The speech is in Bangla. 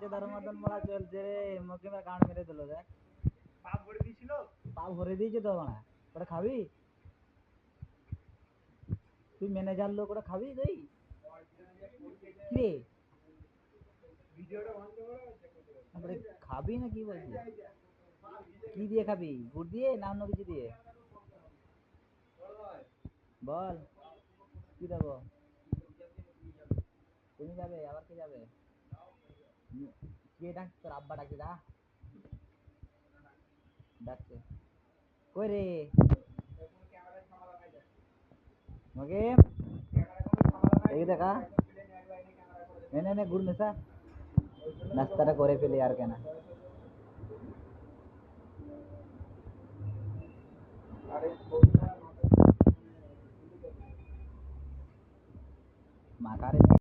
মাছে ধরার মতন মারা চলছে রে, মুখে গাঁড় মেরে দিল দেখ। পা ভরে দিয়েছে তো মারা, ওটা খাবি? তুই ম্যানেজার লোক, ওটা খাবি তুই? কিরে খাবি না কি বলছিস? কি দিয়ে খাবি, গুড় দিয়ে না অন্য কিছু দিয়ে? বল কি দেবো? তুমি যাবে, আবার কে যাবে? কে ডাক, তোর আব্বা ডাকছে, ডাকছে কই রে? মগে এই দেখা, নে নে গুড় মেশা, নাস্তাটা করে ফেলি আর কেন। মাকারে